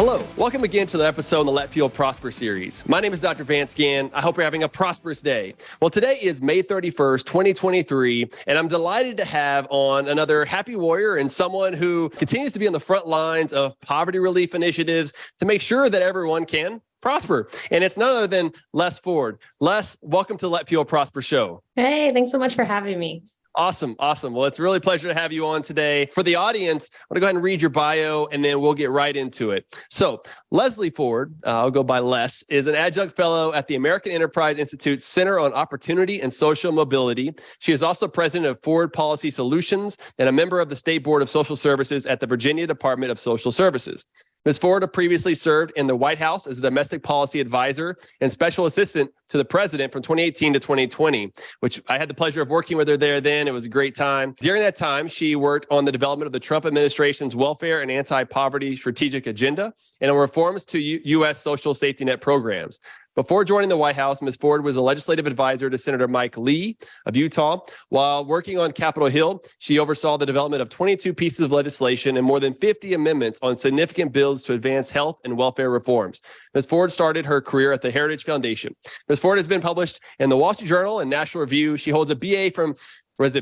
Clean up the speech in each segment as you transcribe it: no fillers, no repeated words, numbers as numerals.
Hello, welcome again to the episode in the Let People Prosper series. My name is Dr. Vance Ginn. I hope you're having a prosperous day. Well, today is May 31st, 2023, and I'm delighted to have on another happy warrior and someone who continues to be on the front lines of poverty relief initiatives to make sure that everyone can prosper. And it's none other than Les Ford. Les, welcome to the Let People Prosper show. Hey, thanks so much for having me. Awesome. Well, it's really a pleasure to have you on today. For the audience, I'm going to go ahead and read your bio, and then we'll get right into it. So Leslie Ford, I'll go by Les, is an adjunct fellow at the American Enterprise Institute Center on Opportunity and Social Mobility. She is also president of Ford Policy Solutions and a member of the State Board of Social Services at the Virginia Department of Social Services. Ms. Ford previously served in the White House as a domestic policy advisor and special assistant to the president from 2018 to 2020, which I had the pleasure of working with her there then. It was a great time. During that time, she worked on the development of the Trump administration's welfare and anti-poverty strategic agenda and on reforms to U.S. social safety net programs. Before joining the White House, Ms. Ford was a legislative advisor to Senator Mike Lee of Utah. While working on Capitol Hill, she oversaw the development of 22 pieces of legislation and more than 50 amendments on significant bills to advance health and welfare reforms. Ms. Ford started her career at the Heritage Foundation. Ms. Ford has been published in the Wall Street Journal and National Review. She holds a BA from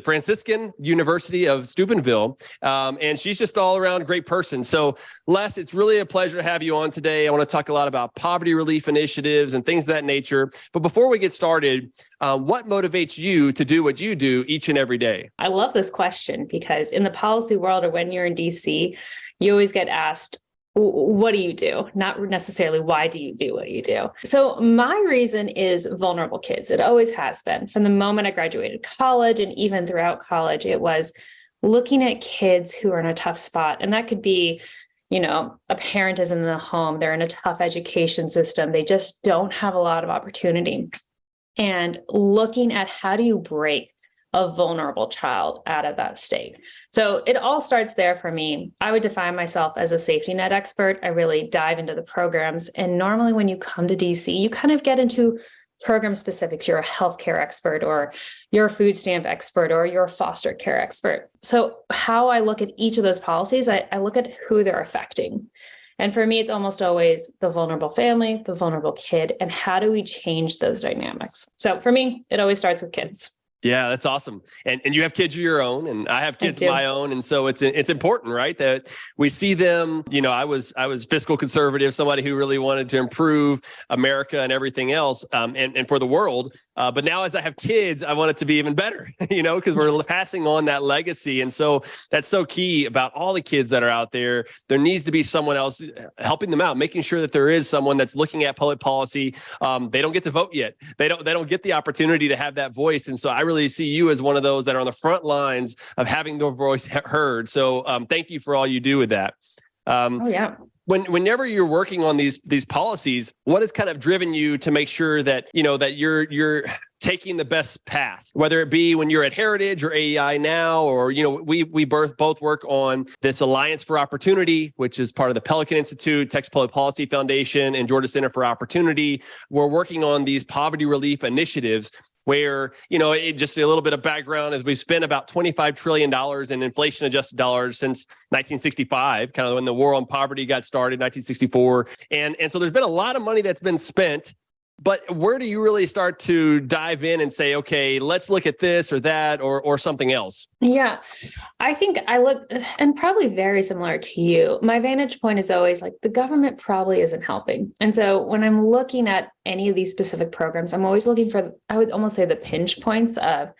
Franciscan University of Steubenville, and she's just all around great person. So Les, it's really a pleasure to have you on today. I want to talk a lot about poverty relief initiatives and things of that nature. But before we get started, what motivates you to do what you do each and every day? I love this question because in the policy world or when you're in DC, you always get asked, what do you do? Not necessarily why do you do what you do? So my reason is vulnerable kids. It always has been. From the moment I graduated college and even throughout college, it was looking at kids who are in a tough spot. And that could be, a parent is in the home, they're in a tough education system, they just don't have a lot of opportunity. And looking at how do you break a vulnerable child out of that state. So it all starts there for me. I would define myself as a safety net expert. I really dive into the programs. And normally when you come to DC, you kind of get into program specifics. You're a healthcare expert, or you're a food stamp expert, or you're a foster care expert. So how I look at each of those policies, I look at who they're affecting. And for me, it's almost always the vulnerable family, the vulnerable kid, and how do we change those dynamics? So for me, it always starts with kids. Yeah, that's awesome. And you have kids of your own, and I have kids of my own. And so it's important, right? That we see them, I was fiscal conservative, somebody who really wanted to improve America and everything else, and for the world. But now as I have kids, I want it to be even better, because we're passing on that legacy. And so that's so key about all the kids that are out there. There needs to be someone else helping them out, making sure that there is someone that's looking at public policy. They don't get to vote yet. They don't get the opportunity to have that voice. And so I really see you as one of those that are on the front lines of having their voice heard. So thank you for all you do with that. Whenever you're working on these policies, what has kind of driven you to make sure that that you're taking the best path, whether it be when you're at Heritage or AEI now, or we both work on this Alliance for Opportunity, which is part of the Pelican Institute, Texas Public Policy Foundation, and Georgia Center for Opportunity. We're working on these poverty relief initiatives where, just a little bit of background is we've spent about $25 trillion in inflation adjusted dollars since 1965, kind of when the war on poverty got started, 1964. And so there's been a lot of money that's been spent. But where do you really start to dive in and say, okay, let's look at this or that or something else? Yeah, I think I look, and probably very similar to you, my vantage point is always like the government probably isn't helping. And so when I'm looking at any of these specific programs, I'm always looking for, I would almost say the pinch points of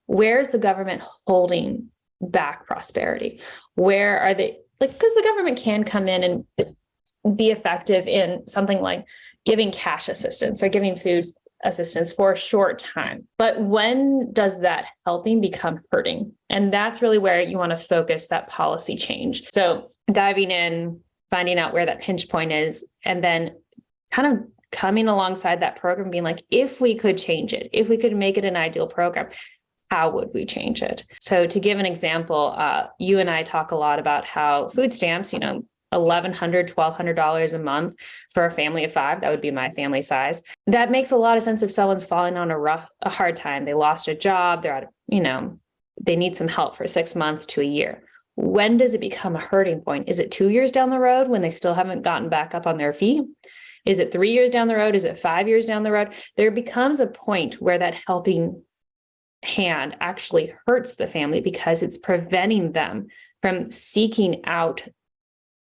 where's the government holding back prosperity? Where are they, because the government can come in and be effective in something like giving cash assistance or giving food assistance for a short time. But when does that helping become hurting? And that's really where you want to focus that policy change. So diving in, finding out where that pinch point is, and then kind of coming alongside that program, being like, if we could change it, if we could make it an ideal program, how would we change it? So to give an example, you and I talk a lot about how food stamps, $1,100, $1,200 a month for a family of 5. That would be my family size. That makes a lot of sense if someone's falling on a hard time. They lost a job. They're out of, they need some help for 6 months to a year. when does it become a hurting point? Is it 2 years down the road when they still haven't gotten back up on their feet? Is it 3 years down the road? Is it 5 years down the road? There becomes a point where that helping hand actually hurts the family because it's preventing them from seeking out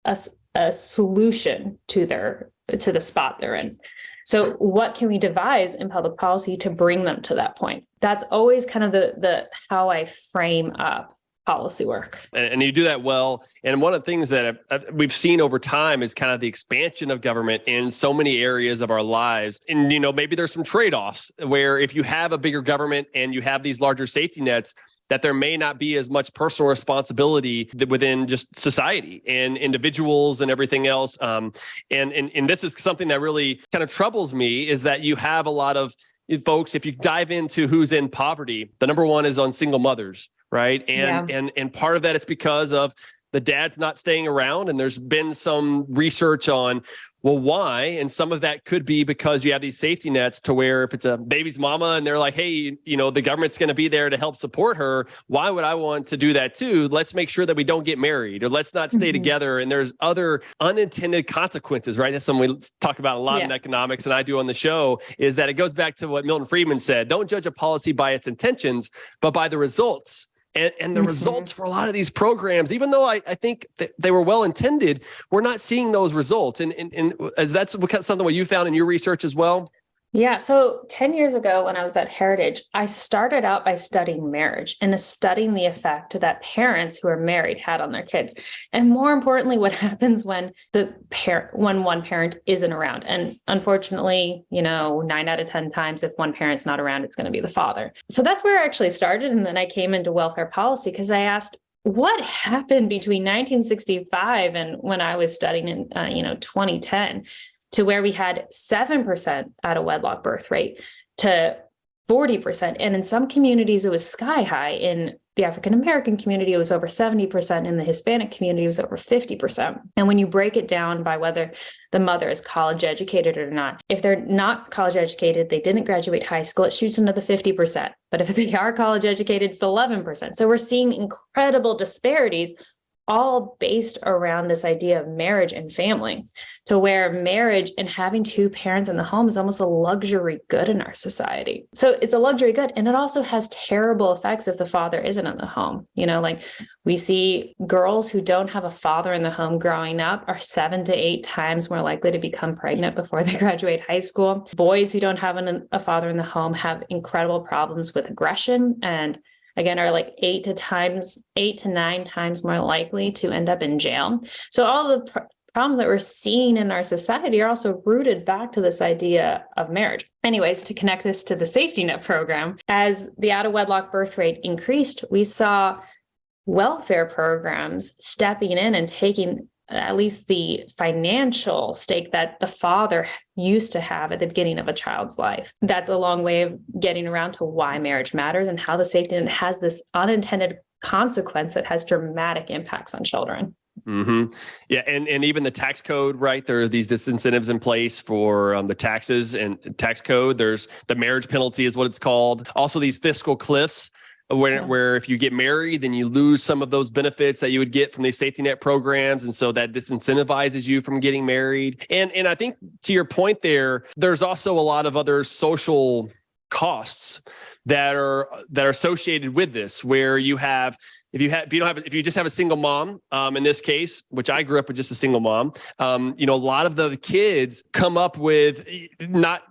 a solution to the spot they're in. So what can we devise in public policy to bring them to that point? That's always kind of the how I frame up policy work. And you do that well. And one of the things that we've seen over time is kind of the expansion of government in so many areas of our lives. And, maybe there's some trade-offs where if you have a bigger government and you have these larger safety nets, that there may not be as much personal responsibility within just society and individuals and everything else. And this is something that really kind of troubles me, is that you have a lot of folks, if you dive into who's in poverty, the number one is on single mothers, right? And part of that is because of the dad's not staying around. And there's been some research on, well, why? And some of that could be because you have these safety nets to where if it's a baby's mama and they're like, hey, the government's going to be there to help support her. Why would I want to do that too? Let's make sure that we don't get married, or let's not stay together. And there's other unintended consequences, right? That's something we talk about a lot in economics, and I do on the show, is that it goes back to what Milton Friedman said: don't judge a policy by its intentions, but by the results. And the results for a lot of these programs, even though I think that they were well intended, we're not seeing those results. And is that something what you found in your research as well? Yeah. So 10 years ago, when I was at Heritage, I started out by studying marriage and studying the effect that parents who are married had on their kids. And more importantly, what happens when when one parent isn't around. And unfortunately, 9 out of 10 times, if one parent's not around, it's going to be the father. So that's where I actually started. And then I came into welfare policy because I asked, what happened between 1965 and when I was studying in 2010? To where we had 7% out of wedlock birth rate to 40%. And in some communities, it was sky high. In the African-American community, it was over 70%. In the Hispanic community, it was over 50%. And when you break it down by whether the mother is college educated or not, if they're not college educated, they didn't graduate high school, it shoots into the 50%. But if they are college educated, it's 11%. So we're seeing incredible disparities, all based around this idea of marriage and family, to where marriage and having two parents in the home is almost a luxury good in our society. So it's a luxury good. And it also has terrible effects if the father isn't in the home. Like we see girls who don't have a father in the home growing up are 7 to 8 times more likely to become pregnant before they graduate high school. Boys who don't have a father in the home have incredible problems with aggression, and again, are like 8 to 9 times more likely to end up in jail. So all the problems that we're seeing in our society are also rooted back to this idea of marriage. Anyways, to connect this to the safety net program, as the out of wedlock birth rate increased, we saw welfare programs stepping in and taking at least the financial stake that the father used to have at the beginning of a child's life. That's a long way of getting around to why marriage matters and how the safety net has this unintended consequence that has dramatic impacts on children. Mm-hmm. Yeah. And even the tax code, right? There are these disincentives in place for the taxes and tax code. There's the marriage penalty is what it's called. Also these fiscal cliffs, where if you get married, then you lose some of those benefits that you would get from these safety net programs. And so that disincentivizes you from getting married. And I think to your point there's also a lot of other social costs that are associated with this, where you have, if you just have a single mom, in this case, which I grew up with just a single mom, a lot of the kids come up with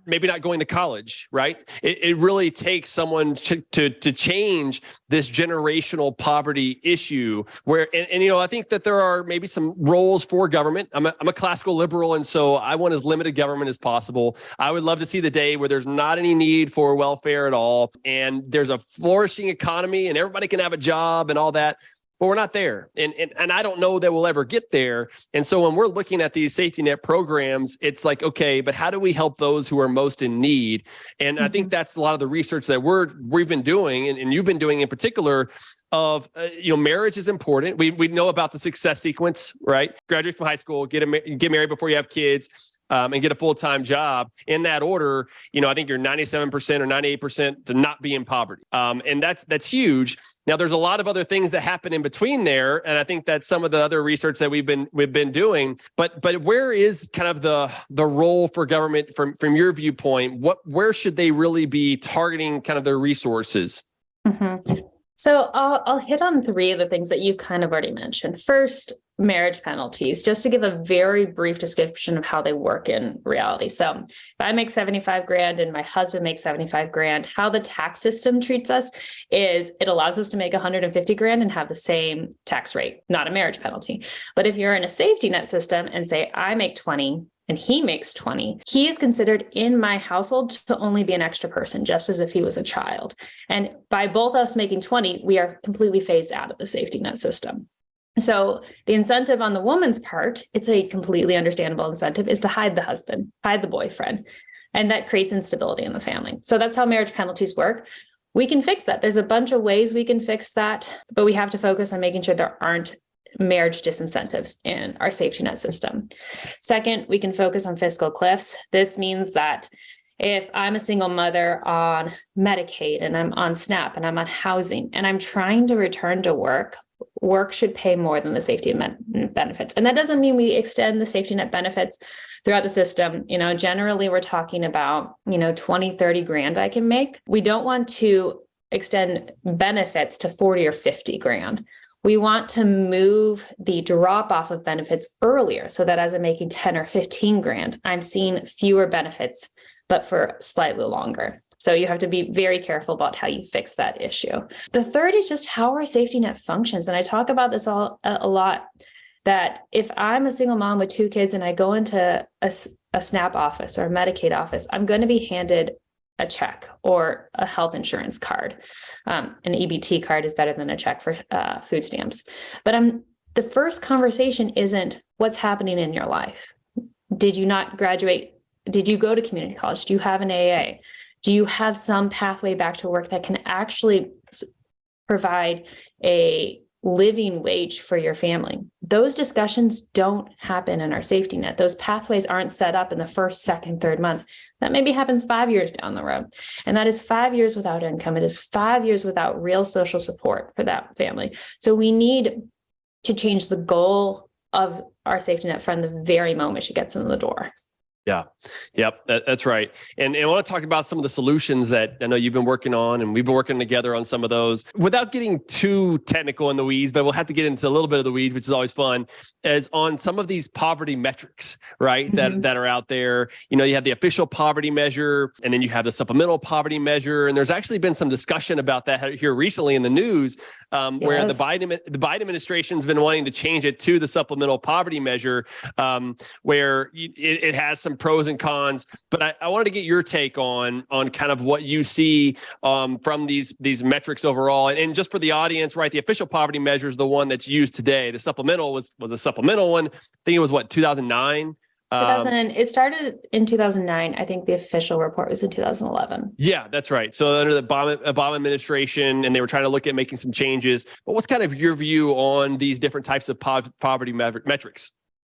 maybe not going to college, right? It really takes someone to change this generational poverty issue where, I think that there are maybe some roles for government. I'm a classical liberal. And so I want as limited government as possible. I would love to see the day where there's not any need for welfare at all. And there's a flourishing economy and everybody can have a job and all that, but we're not there. And I don't know that we'll ever get there. And so when we're looking at these safety net programs, it's like, okay, but how do we help those who are most in need? And I think that's a lot of the research that we've been doing and you've been doing in particular of, marriage is important. We know about the success sequence, right? Graduate from high school, get married before you have kids. and get a full-time job. In that order, I think you're 97% or 98% to not be in poverty. And that's huge. Now, there's a lot of other things that happen in between there, and I think that's some of the other research that we've been doing. But where is kind of the role for government from your viewpoint? Where should they really be targeting kind of their resources? Mm-hmm. So I'll hit on three of the things that you kind of already mentioned. First, marriage penalties, just to give a very brief description of how they work in reality. So if I make 75 grand and my husband makes 75 grand, how the tax system treats us is it allows us to make 150 grand and have the same tax rate, not a marriage penalty. But if you're in a safety net system and say I make 20 and he makes 20, he is considered in my household to only be an extra person, just as if he was a child. And by both us making 20, we are completely phased out of the safety net system. So the incentive on the woman's part, it's a completely understandable incentive, is to hide the husband, hide the boyfriend. And that creates instability in the family. So that's how marriage penalties work. We can fix that. There's a bunch of ways we can fix that, but we have to focus on making sure there aren't marriage disincentives in our safety net system. Second, we can focus on fiscal cliffs. This means that if I'm a single mother on Medicaid and I'm on SNAP and I'm on housing and I'm trying to return to work should pay more than the safety net benefits. And that doesn't mean we extend the safety net benefits throughout the system. Generally we're talking about, 20, 30 grand I can make. We don't want to extend benefits to 40 or 50 grand. We want to move the drop off of benefits earlier so that as I'm making 10 or 15 grand, I'm seeing fewer benefits, but for slightly longer. So you have to be very careful about how you fix that issue. The third is just how our safety net functions. And I talk about this a lot, that if I'm a single mom with 2 kids and I go into a SNAP office or a Medicaid office, I'm going to be handed a check or a health insurance card. An EBT card is better than a check for food stamps. But the first conversation isn't what's happening in your life. Did you not graduate? Did you go to community college? Do you have an AA? Do you have some pathway back to work that can actually provide a living wage for your family? Those discussions don't happen in our safety net. Those pathways aren't set up in the first, second, third month. That maybe happens 5 years down the road. And that is 5 years without income. It is 5 years without real social support for that family. So we need to change the goal of our safety net from the very moment she gets in the door. Yeah. Yep. That's right. And I want to talk about some of the solutions that I know you've been working on, and we've been working together on some of those without getting too technical in the weeds, but we'll have to get into a little bit of the weeds, which is always fun, as on some of these poverty metrics, right? Mm-hmm. That are out there. You have the official poverty measure, and then you have the supplemental poverty measure. And there's actually been some discussion about that here recently in the news, where the Biden administration's been wanting to change it to the supplemental poverty measure, where it has some pros and cons. But I wanted to get your take on kind of what you see from these metrics overall. And just for the audience, right? The official poverty measure is the one that's used today. The supplemental was a supplemental one. I think it was 2009. It started in 2009. I think the official report was in 2011. Yeah, that's right. So under the Obama administration, and they were trying to look at making some changes. But what's kind of your view on these different types of poverty metrics?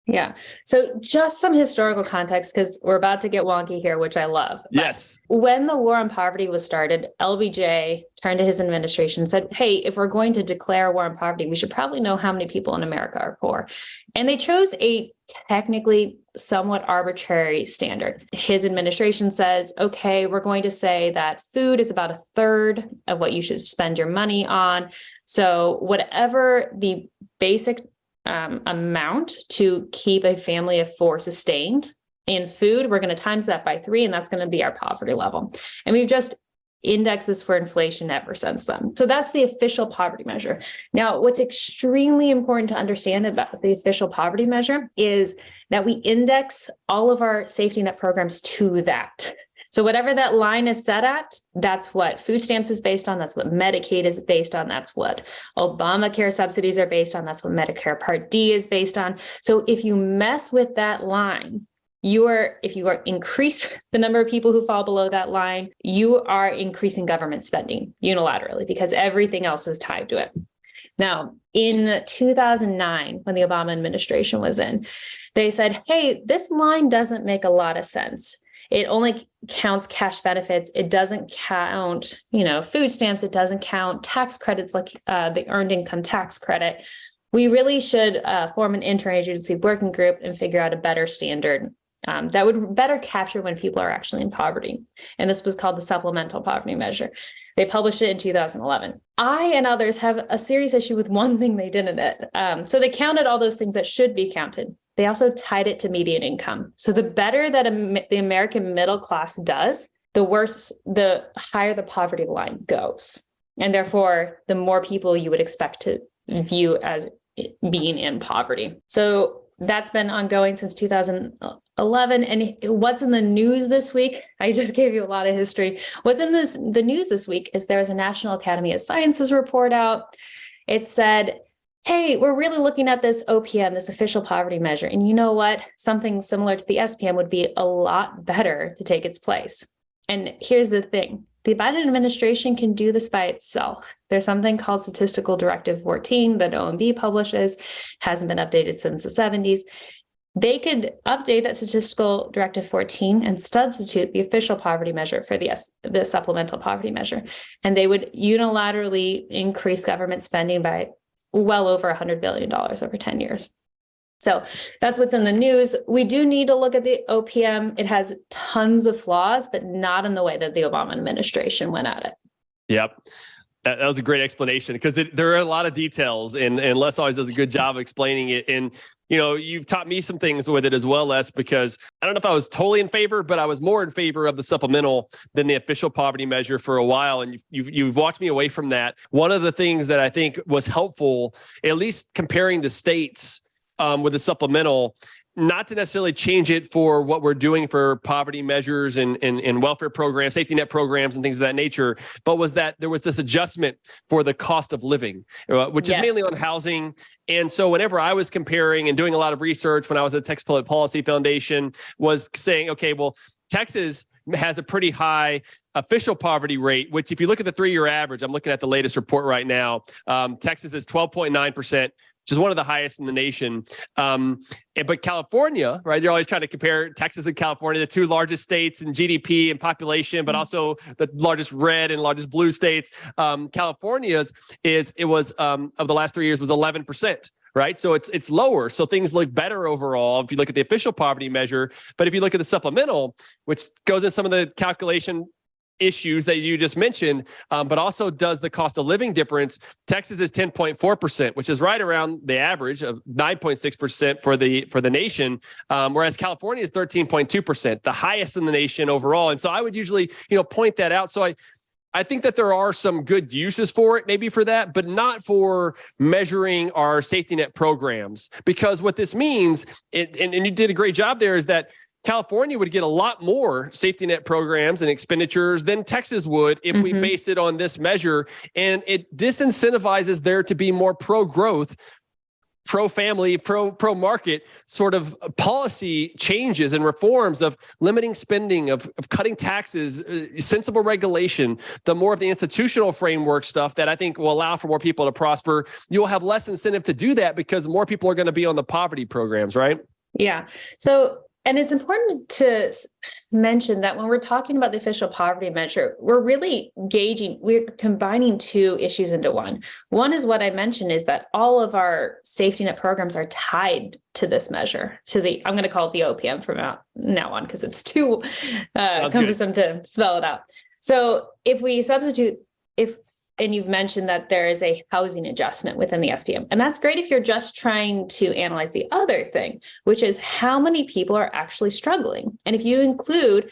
Yeah. So just some historical context, because we're about to get wonky here, which I love. Yes. But when the war on poverty was started, LBJ turned to his administration and said, hey, if we're going to declare a war on poverty, we should probably know how many people in America are poor. And they chose a technically somewhat arbitrary standard. His administration says, okay, we're going to say that food is about a third of what you should spend your money on. So whatever the basic amount to keep a family of 4 sustained in food, we're going to times that by 3, and that's going to be our poverty level. And we've just indexed this for inflation ever since then. So that's the official poverty measure. Now, what's extremely important to understand about the official poverty measure is that we index all of our safety net programs to that. So whatever that line is set at, that's what food stamps is based on. That's what Medicaid is based on. That's what Obamacare subsidies are based on. That's what Medicare Part D is based on. So if you mess with that line, if you increase the number of people who fall below that line, you are increasing government spending unilaterally because everything else is tied to it. Now, in 2009, when the Obama administration was in, they said, hey, this line doesn't make a lot of sense. It only counts cash benefits. It doesn't count, food stamps. It doesn't count tax credits like the earned income tax credit. We really should form an interagency working group and figure out a better standard that would better capture when people are actually in poverty. And this was called the Supplemental Poverty Measure. They published it in 2011. I and others have a serious issue with one thing they did in it. So they counted all those things that should be counted. They also tied it to median income. So the better that the American middle class does, the higher the poverty line goes. And therefore, the more people you would expect to view as being in poverty. So that's been ongoing since 2011. And what's in the news this week? I just gave you a lot of history. What's in the news this week is there's a National Academy of Sciences report out. It said, hey, we're really looking at this OPM, this official poverty measure. And you know what? Something similar to the SPM would be a lot better to take its place. And here's the thing. The Biden administration can do this by itself. There's something called Statistical Directive 14 that OMB publishes, hasn't been updated since the 70s. They could update that Statistical Directive 14 and substitute the official poverty measure for the supplemental poverty measure. And they would unilaterally increase government spending by well over $100 billion over 10 years. So that's what's in the news. We do need to look at the OPM. It has tons of flaws, but not in the way that the Obama administration went at it. Yep. That was a great explanation because there are a lot of details and Les always does a good job of explaining it. And, you've taught me some things with it as well, Les, because I don't know if I was totally in favor, but I was more in favor of the supplemental than the official poverty measure for a while. And you've walked me away from that. One of the things that I think was helpful, at least comparing the states with the supplemental, not to necessarily change it for what we're doing for poverty measures and welfare programs, safety net programs and things of that nature, but was that there was this adjustment for the cost of living, which is mainly on housing. And so whenever I was comparing and doing a lot of research when I was at the Texas Public Policy Foundation, was saying, okay, well, Texas has a pretty high official poverty rate, which if you look at the 3-year average, I'm looking at the latest report right now, Texas is 12.9%. Which is one of the highest in the nation. But California, right? You're always trying to compare Texas and California, the two largest states in GDP and population, but also the largest red and largest blue states. California's of the last 3 years was 11%. Right. So it's lower. So things look better overall if you look at the official poverty measure. But if you look at the supplemental, which goes in some of the calculation issues that you just mentioned, but also does the cost of living difference. Texas is 10.4%, which is right around the average of 9.6% for the nation, whereas California is 13.2%, the highest in the nation overall. And so I would usually, point that out. So I think that there are some good uses for it, maybe for that, but not for measuring our safety net programs, because what this means, and you did a great job there, is that California would get a lot more safety net programs and expenditures than Texas would if we base it on this measure. And it disincentivizes there to be more pro-growth, pro-family, pro-market sort of policy changes and reforms of limiting spending, of cutting taxes, sensible regulation, the more of the institutional framework stuff that I think will allow for more people to prosper. You'll have less incentive to do that because more people are going to be on the poverty programs, right? Yeah. And it's important to mention that when we're talking about the official poverty measure, we're combining two issues into one. One is what I mentioned is that all of our safety net programs are tied to this measure, I'm going to call it the OPM from now on because it's too cumbersome to spell it out. So if we substitute, and you've mentioned that there is a housing adjustment within the SPM. And that's great if you're just trying to analyze the other thing, which is how many people are actually struggling. And if you include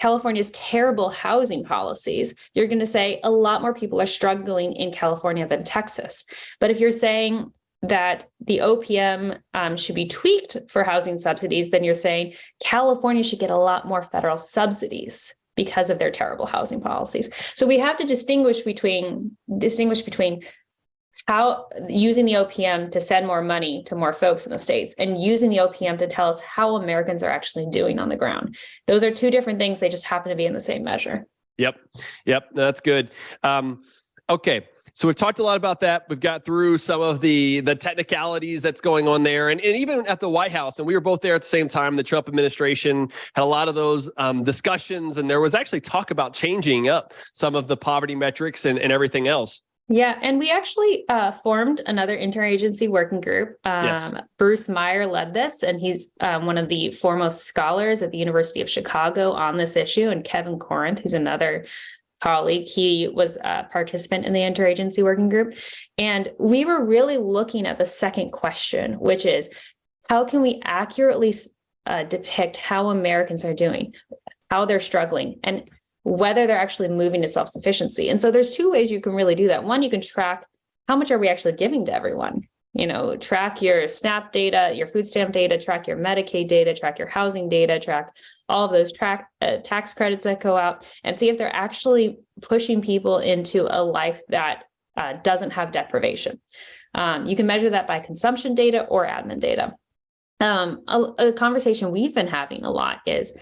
California's terrible housing policies, you're going to say a lot more people are struggling in California than Texas. But if you're saying that the OPM should be tweaked for housing subsidies, then you're saying California should get a lot more federal subsidies because of their terrible housing policies. So we have to distinguish between how using the OPM to send more money to more folks in the states and using the OPM to tell us how Americans are actually doing on the ground. Those are two different things. They just happen to be in the same measure. Yep. That's good. Okay. So we've talked a lot about that. We've got through some of the technicalities that's going on there. And even at the White House, and we were both there at the same time, the Trump administration had a lot of those discussions. And there was actually talk about changing up some of the poverty metrics and everything else. Yeah, and we actually formed another interagency working group. Yes. Bruce Meyer led this, and he's one of the foremost scholars at the University of Chicago on this issue. And Kevin Corinth, who's another colleague, he was a participant in the interagency working group. And we were really looking at the second question, which is, how can we accurately depict how Americans are doing, how they're struggling, and whether they're actually moving to self-sufficiency. And so there's two ways you can really do that. One, you can track how much are we actually giving to everyone. Track your SNAP data, your food stamp data, track your Medicaid data, track your housing data, track all of those tax credits that go out, and see if they're actually pushing people into a life that doesn't have deprivation. You can measure that by consumption data or admin data. A conversation we've been having a lot is,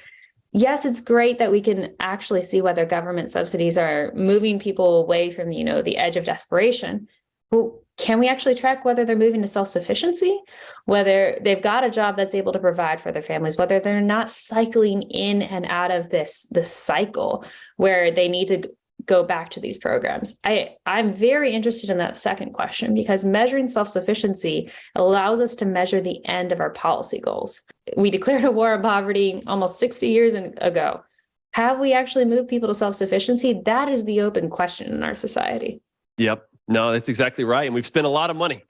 yes, it's great that we can actually see whether government subsidies are moving people away from, the edge of desperation. Well, can we actually track whether they're moving to self-sufficiency, whether they've got a job that's able to provide for their families, whether they're not cycling in and out of this cycle where they need to go back to these programs? I'm very interested in that second question, because measuring self-sufficiency allows us to measure the end of our policy goals. We declared a war on poverty almost 60 years ago. Have we actually moved people to self-sufficiency? That is the open question in our society. Yep. No, that's exactly right. And we've spent a lot of money.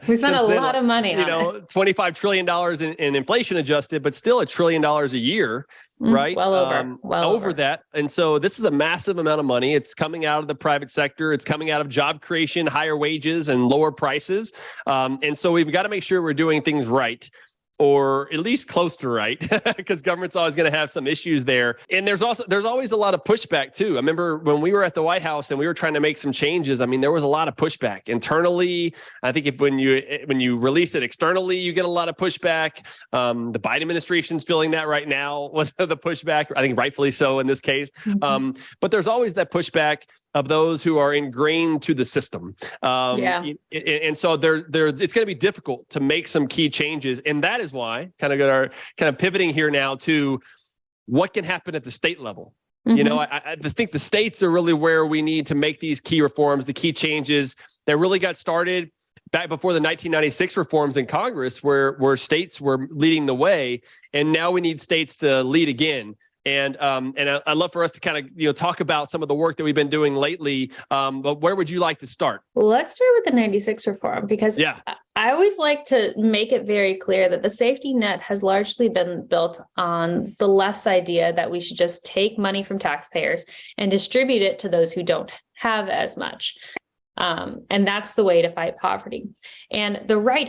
We spent a lot of money on it. $25 trillion in inflation adjusted, but still $1 trillion a year. Right. Well over that. And so this is a massive amount of money. It's coming out of the private sector. It's coming out of job creation, higher wages, and lower prices. And so we've got to make sure we're doing things right, or at least close to right, because government's always going to have some issues there. And there's always a lot of pushback too. I remember when we were at the White House and we were trying to make some changes. I mean, there was a lot of pushback internally. I think when you release it externally, you get a lot of pushback. The Biden administration's feeling that right now with the pushback. I think rightfully so in this case. Mm-hmm. But there's always that pushback of those who are ingrained to the system. And so it's going to be difficult to make some key changes. And that is why kind of pivoting here now to what can happen at the state level. Mm-hmm. I think the states are really where we need to make these key reforms, the key changes that really got started back before the 1996 reforms in Congress, where states were leading the way. And now we need states to lead again. And I'd love for us to kind of talk about some of the work that we've been doing lately. But where would you like to start? Let's start with the 96 reform, because I always like to make it very clear that the safety net has largely been built on the left's idea that we should just take money from taxpayers and distribute it to those who don't have as much. And that's the way to fight poverty. And the right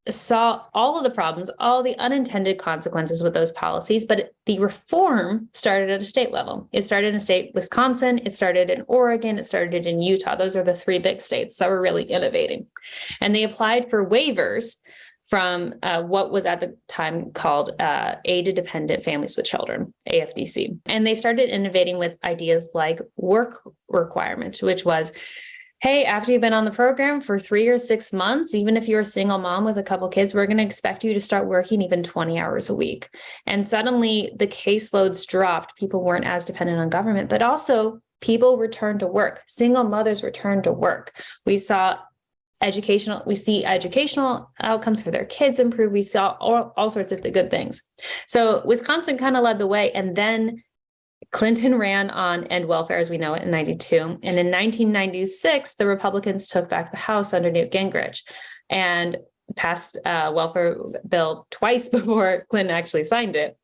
saw all of the problems, all the unintended consequences with those policies, but the reform started at a state level. It started in state Wisconsin, it started in Oregon, it started in Utah. Those are the three big states that were really innovating. And they applied for waivers from what was at the time called Aid to Dependent Families with Children, AFDC. And they started innovating with ideas like work requirements, which was, hey, after you've been on the program for 3 or 6 months, even if you're a single mom with a couple kids, we're going to expect you to start working even 20 hours a week. And suddenly the caseloads dropped. People weren't as dependent on government, but also people returned to work. Single mothers returned to work. We see educational outcomes for their kids improve. We saw all sorts of the good things. So Wisconsin kind of led the way, and then Clinton ran on end welfare as we know it in 92. And in 1996, the Republicans took back the House under Newt Gingrich and passed a welfare bill twice before Clinton actually signed it.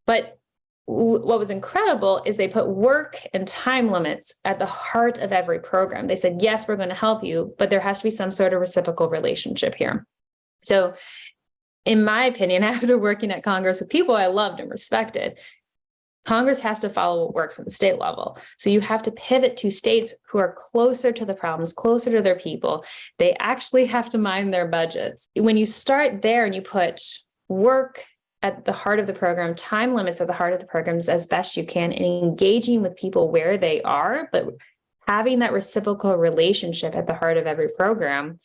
But what was incredible is they put work and time limits at the heart of every program. They said, yes, we're going to help you, but there has to be some sort of reciprocal relationship here. So in my opinion, after working at Congress with people I loved and respected, Congress has to follow what works at the state level. So you have to pivot to states who are closer to the problems, closer to their people. They actually have to mind their budgets. When you start there and you put work at the heart of the program, time limits at the heart of the programs as best you can, and engaging with people where they are, but having that reciprocal relationship at the heart of every program,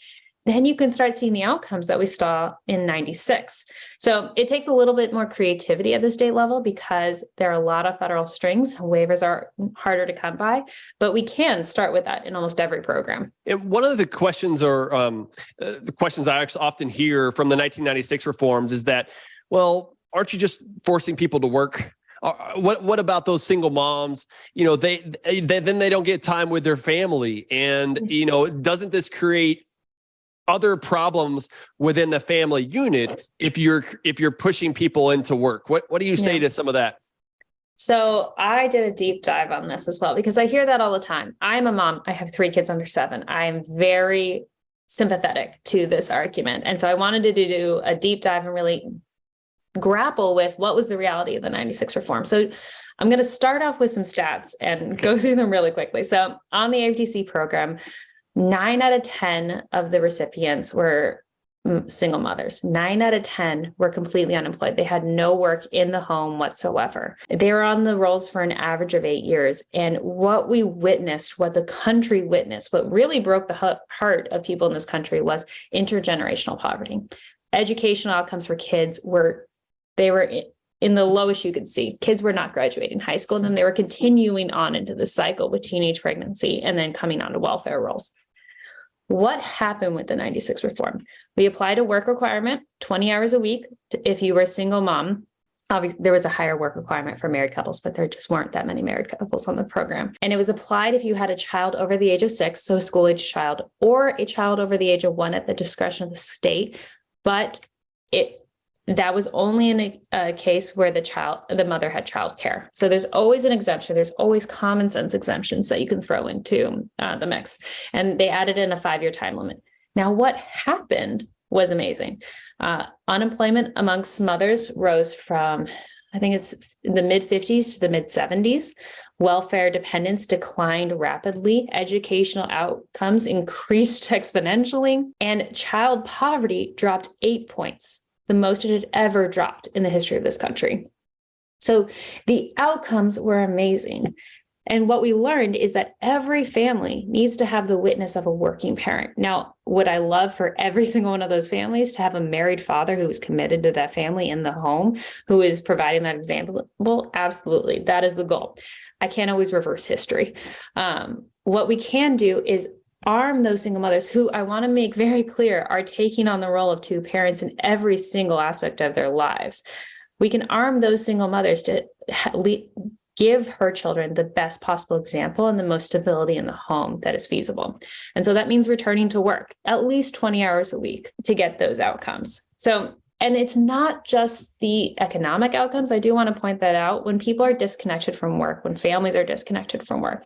then you can start seeing the outcomes that we saw in 96. So it takes a little bit more creativity at the state level because there are a lot of federal strings. Waivers are harder to come by, but we can start with that in almost every program. And one of the questions the questions I actually often hear from the 1996 reforms is that, well, aren't you just forcing people to work? What about those single moms? They then they don't get time with their family. And, doesn't this create other problems within the family unit if you're pushing people into work? What do you say to some of that? So I did a deep dive on this as well, because I hear that all the time. I'm a mom. I have 3 kids under 7. I'm very sympathetic to this argument. And so I wanted to do a deep dive and really grapple with what was the reality of the 96 reform. So I'm going to start off with some stats and go through them really quickly. So on the AFTC program, 9 out of 10 of the recipients were single mothers. 9 out of 10 were completely unemployed. They had no work in the home whatsoever. They were on the rolls for an average of 8 years. And what we witnessed, what the country witnessed, what really broke the heart of people in this country was intergenerational poverty. Educational outcomes for kids were in the lowest you could see. Kids were not graduating high school, and then they were continuing on into the cycle with teenage pregnancy and then coming onto welfare rolls. What happened with the 96 reform? We applied a work requirement, 20 hours a week. If you were a single mom, obviously there was a higher work requirement for married couples, but there just weren't that many married couples on the program. And it was applied if you had a child over the age of 6, so a school-age child, or a child over the age of 1 at the discretion of the state. But that was only in a case where the mother had childcare. So there's always an exemption. There's always common sense exemptions that you can throw into the mix. And they added in a 5-year time limit. Now, what happened was amazing. Unemployment amongst mothers rose from, I think it's the mid 50s to the mid 70s. Welfare dependence declined rapidly. Educational outcomes increased exponentially. And child poverty dropped 8 points, the most it had ever dropped in the history of this country. So the outcomes were amazing. And what we learned is that every family needs to have the witness of a working parent. Now, would I love for every single one of those families to have a married father who is committed to that family in the home, who is providing that example? Well, absolutely. That is the goal. I can't always reverse history. What we can do is arm those single mothers who, I want to make very clear, are taking on the role of 2 parents in every single aspect of their lives. We can arm those single mothers to give her children the best possible example and the most stability in the home that is feasible. And so that means returning to work at least 20 hours a week to get those outcomes. And it's not just the economic outcomes. I do want to point that out. When people are disconnected from work, when families are disconnected from work,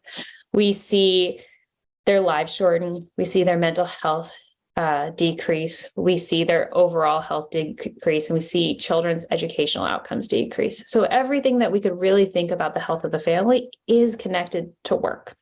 we see their lives shorten. We see their mental health decrease. We see their overall health decrease, and we see children's educational outcomes decrease. So everything that we could really think about the health of the family is connected to work.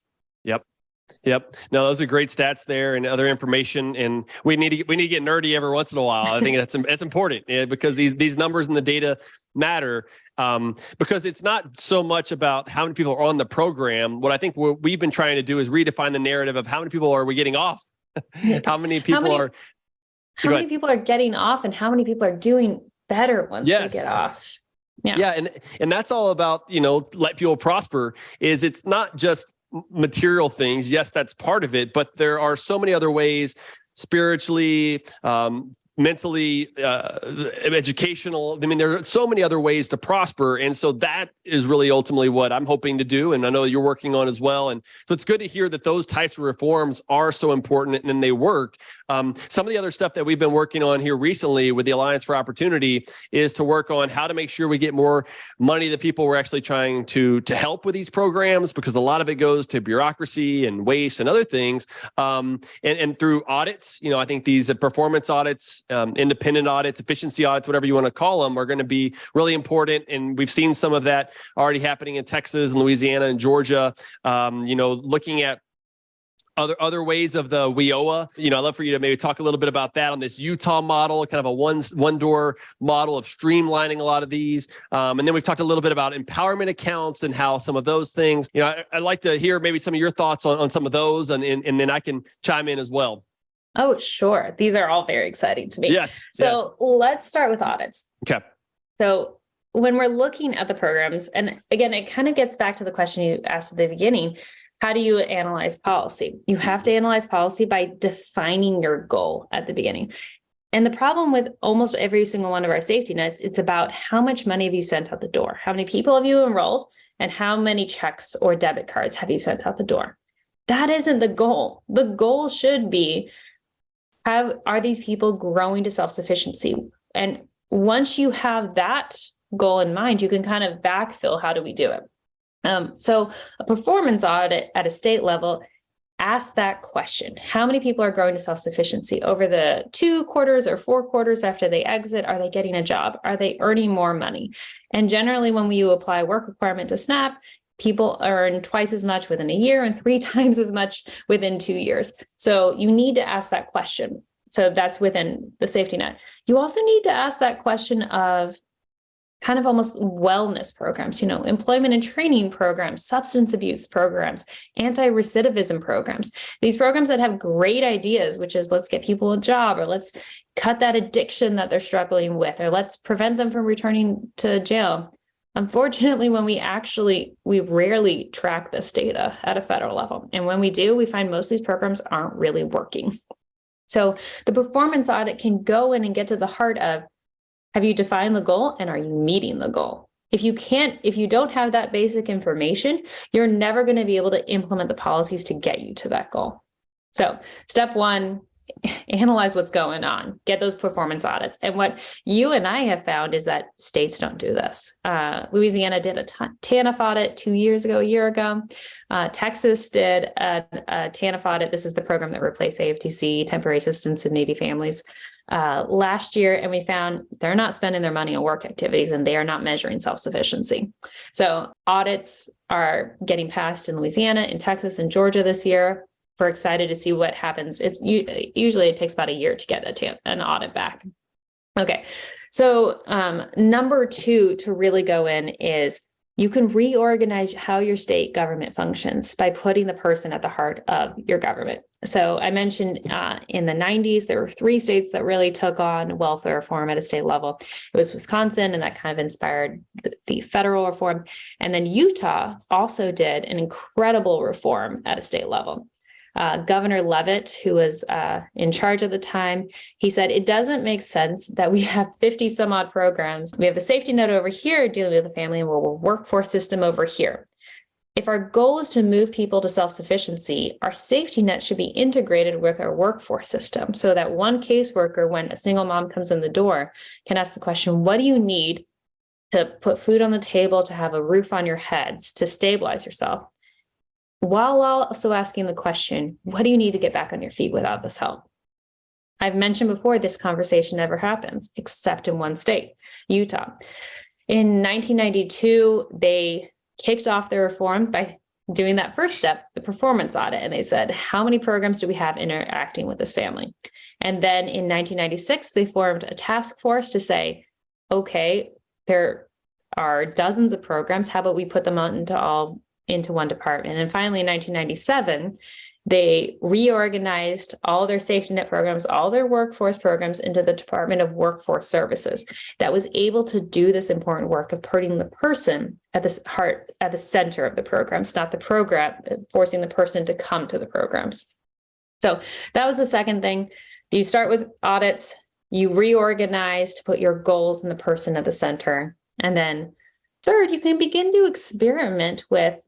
Yep. No, those are great stats there and other information. And we need to get nerdy every once in a while. I think that's important because these numbers and the data matter. Because it's not so much about how many people are on the program. What I think we've been trying to do is redefine the narrative of how many people are we getting off? How many people are getting off, and how many people are doing better once they get off? Yeah. And that's all about, let people prosper. It's not just material things. Yes, that's part of it, but there are so many other ways, spiritually, mentally, educational. I mean, there are so many other ways to prosper. And so that is really ultimately what I'm hoping to do. And I know you're working on as well. And so it's good to hear that those types of reforms are so important and they work. Some of the other stuff that we've been working on here recently with the Alliance for Opportunity is to work on how to make sure we get more money to people we're actually trying to help with these programs, because a lot of it goes to bureaucracy and waste and other things. And through audits, I think these performance audits, independent audits, efficiency audits, whatever you want to call them, are going to be really important. And we've seen some of that already happening in Texas and Louisiana and Georgia, looking at other ways of the WIOA. I'd love for you to maybe talk a little bit about that on this Utah model, kind of a one door model of streamlining a lot of these. And then we've talked a little bit about empowerment accounts and how some of those things, I'd like to hear maybe some of your thoughts on some of those, and then I can chime in as well. Oh, sure. These are all very exciting to me. Yes. So let's start with audits. Okay. So when we're looking at the programs, and again, it kind of gets back to the question you asked at the beginning, how do you analyze policy? You have to analyze policy by defining your goal at the beginning. And the problem with almost every single one of our safety nets, it's about how much money have you sent out the door? How many people have you enrolled? And how many checks or debit cards have you sent out the door? That isn't the goal. The goal should be, are these people growing to self-sufficiency? And once you have that goal in mind, you can kind of backfill, how do we do it? So a performance audit at a state level, ask that question. How many people are growing to self-sufficiency over the 2 quarters or 4 quarters after they exit? Are they getting a job? Are they earning more money? And generally, when you apply work requirement to SNAP, people earn twice as much within a year and 3 times as much within 2 years. So you need to ask that question. So that's within the safety net. You also need to ask that question of kind of almost wellness programs, employment and training programs, substance abuse programs, anti-recidivism programs, these programs that have great ideas, which is let's get people a job, or let's cut that addiction that they're struggling with, or let's prevent them from returning to jail. Unfortunately, when we rarely track this data at a federal level. And when we do, we find most of these programs aren't really working. So the performance audit can go in and get to the heart of, have you defined the goal and are you meeting the goal? If you don't have that basic information, you're never going to be able to implement the policies to get you to that goal. So step 1, analyze what's going on, get those performance audits. And what you and I have found is that states don't do this. Louisiana did a TANF audit a year ago. Texas did a TANF audit. This is the program that replaced AFTC, temporary assistance in needy families, last year. And we found they're not spending their money on work activities and they are not measuring self-sufficiency. So audits are getting passed in Louisiana, in Texas, and Georgia this year. We're excited to see what happens. Usually it takes about a year to get an audit back. Okay, so number 2 to really go in is you can reorganize how your state government functions by putting the person at the heart of your government. So I mentioned in the 90s, there were 3 states that really took on welfare reform at a state level. It was Wisconsin, and that kind of inspired the federal reform. And then Utah also did an incredible reform at a state level. Governor Leavitt, who was in charge at the time, he said, it doesn't make sense that we have 50 some odd programs. We have the safety net over here dealing with the family and we're workforce system over here. If our goal is to move people to self-sufficiency, our safety net should be integrated with our workforce system so that one caseworker, when a single mom comes in the door, can ask the question, what do you need to put food on the table, to have a roof on your heads, to stabilize yourself? While also asking the question, what do you need to get back on your feet without this help? I've mentioned before, this conversation never happens except in one state, Utah. In 1992, they kicked off the reform by doing that first step, the performance audit. And they said, how many programs do we have interacting with this family? And then in 1996, they formed a task force to say, okay, there are dozens of programs. How about we put them out into one department? And finally, in 1997, they reorganized all their safety net programs, all their workforce programs into the Department of Workforce Services that was able to do this important work of putting the person at the center of the programs, not the program, forcing the person to come to the programs. So that was the second thing. You start with audits, you reorganize to put your goals and the person at the center. And then third, you can begin to experiment with,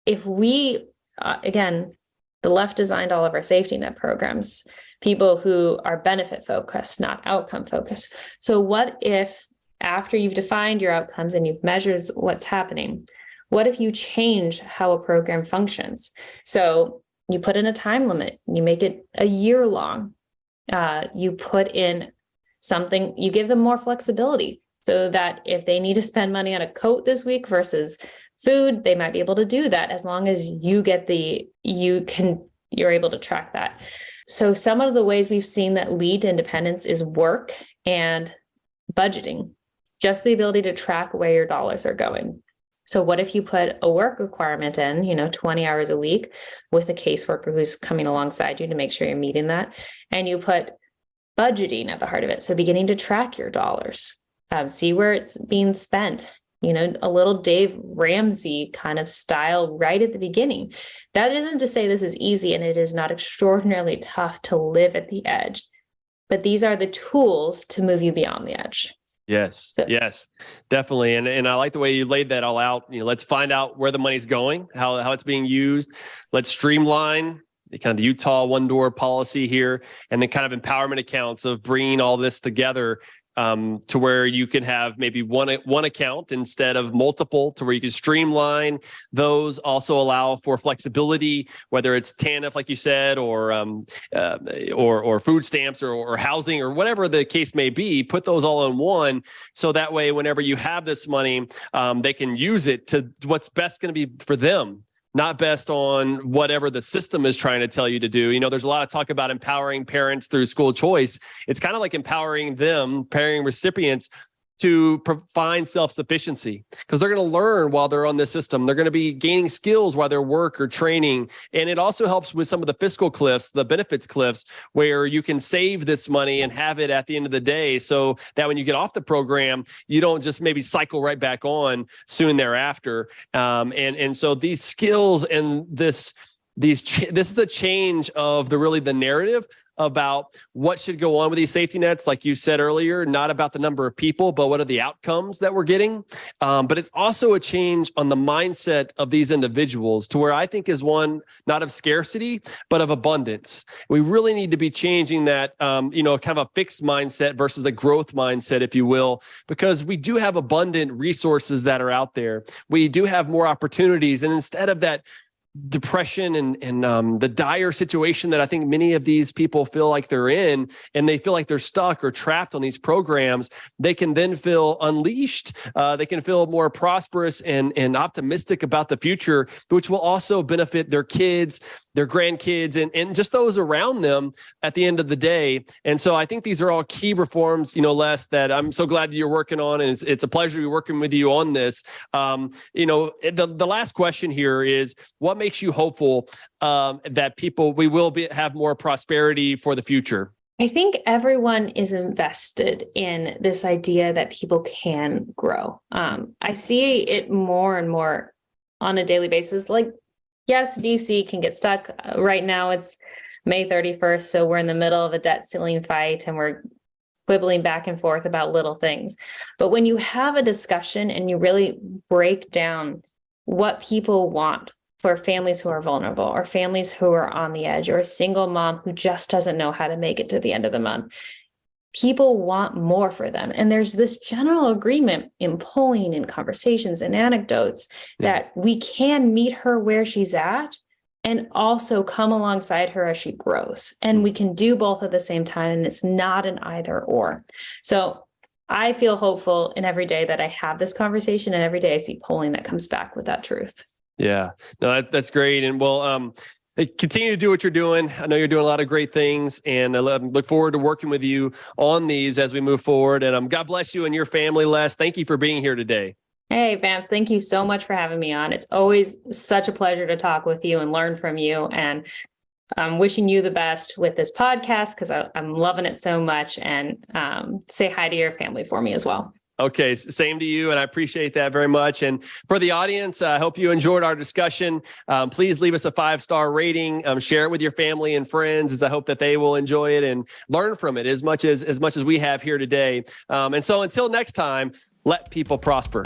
if we, again, the left designed all of our safety net programs, people who are benefit focused, not outcome focused. So what if, after you've defined your outcomes and you've measured what's happening, what if you change how a program functions? So you put in a time limit, you make it a year long, you put in something, you give them more flexibility so that if they need to spend money on a coat this week versus food, they might be able to do that as long as you can you're able to track that. So some of the ways we've seen that lead to independence is work and budgeting, just the ability to track where your dollars are going. So what if you put a work requirement in, 20 hours a week with a caseworker who's coming alongside you to make sure you're meeting that, and you put budgeting at the heart of it. So beginning to track your dollars, see where it's being spent, a little Dave Ramsey kind of style right at the beginning. That isn't to say this is easy, and it is not extraordinarily tough to live at the edge, but these are the tools to move you beyond the edge. Yes, yes, definitely. And I like the way you laid that all out. Let's find out where the money's going, how it's being used. Let's streamline kind of the Utah one door policy here, and then kind of empowerment accounts of bringing all this together to where you can have maybe one account instead of multiple, to where you can streamline those, also allow for flexibility, whether it's TANF, like you said, or food stamps or housing or whatever the case may be. Put those all in one, so that way, whenever you have this money, they can use it to what's best going to be for them, not best on whatever the system is trying to tell you to do. There's a lot of talk about empowering parents through school choice. It's kind of like empowering recipients to find self-sufficiency, because they're going to learn while they're on this system. They're going to be gaining skills while they're work or training. And it also helps with some of the fiscal cliffs, the benefits cliffs, where you can save this money and have it at the end of the day, so that when you get off the program, you don't just maybe cycle right back on soon thereafter. And so these skills and this is a change of the narrative about what should go on with these safety nets, like you said earlier, not about the number of people, but what are the outcomes that we're getting. But it's also a change on the mindset of these individuals, to where I think is one not of scarcity, but of abundance. We really need to be changing that, kind of a fixed mindset versus a growth mindset, if you will, because we do have abundant resources that are out there. We do have more opportunities. And instead of that depression and the dire situation that I think many of these people feel like they're in, and they feel like they're stuck or trapped on these programs, they can then feel unleashed. They can feel more prosperous and optimistic about the future, which will also benefit their kids, their grandkids, and just those around them at the end of the day. And so I think these are all key reforms, Les, that I'm so glad that you're working on. And it's a pleasure to be working with you on this. The last question here is, what makes you hopeful that we will have more prosperity for the future? I think everyone is invested in this idea that people can grow. I see it more and more on a daily basis. Like, yes, DC can get stuck. Right now it's May 31st, so we're in the middle of a debt ceiling fight, and we're quibbling back and forth about little things. But when you have a discussion and you really break down what people want for families who are vulnerable, or families who are on the edge, or a single mom who just doesn't know how to make it to the end of the month, people want more for them. And there's this general agreement in polling and conversations and anecdotes that we can meet her where she's at and also come alongside her as she grows. And we can do both at the same time. And it's not an either or. So I feel hopeful in every day that I have this conversation, and every day I see polling that comes back with that truth. Yeah, no, that's great. And continue to do what you're doing. I know you're doing a lot of great things, and I look forward to working with you on these as we move forward. And God bless you and your family, Les. Thank you for being here today. Hey, Vance, thank you so much for having me on. It's always such a pleasure to talk with you and learn from you. And I'm wishing you the best with this podcast, because I'm loving it so much. And say hi to your family for me as well. Okay, same to you, and I appreciate that very much. And for the audience, I hope you enjoyed our discussion. Please leave us a 5-star rating. Share it with your family and friends, as I hope that they will enjoy it and learn from it as much as we have here today. And so until next time, let people prosper.